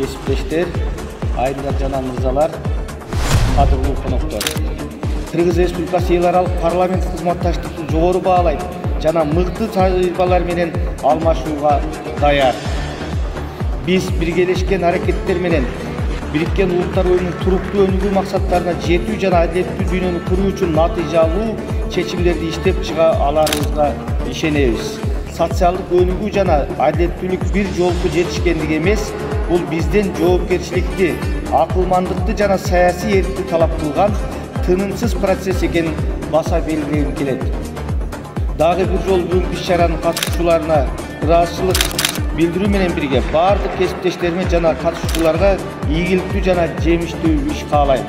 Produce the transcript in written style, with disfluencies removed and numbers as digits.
кесиптештер, айымдар жана мырзалар, кадырлуу коноктор. Кыргыз Республикасы эл аралык парламент кызматташтыкты жогору баалайт жана мыкты тажрыйбалар менен алмашууга даяр. Биз биргелешкен аракеттер менен Бириккен Улуттар Уюмунун туруктуу өнүгүү максаттарына жетүү жана адилеттүү дүйнөнү куруу үчүн натыйжалуу чечимдерди иштеп чыга аларыбызга ишенебиз. Социалдык өнүгүү жана адилеттүүлүк бир жолку жетишкендик эмес, бул бизден жоопкерчиликти, акылмандыкты жана саясий эркти талап кылган тынымсыз процесс экенин баса белгилегим келет. Дагы бир жолу бүгүнкү иш-чаранын катышуучуларына ыраазычылык билдирүү менен бирге бардык кесиптештериме жана катышуучуларга ийгиликтүү жана жемиштүү иш каалайм.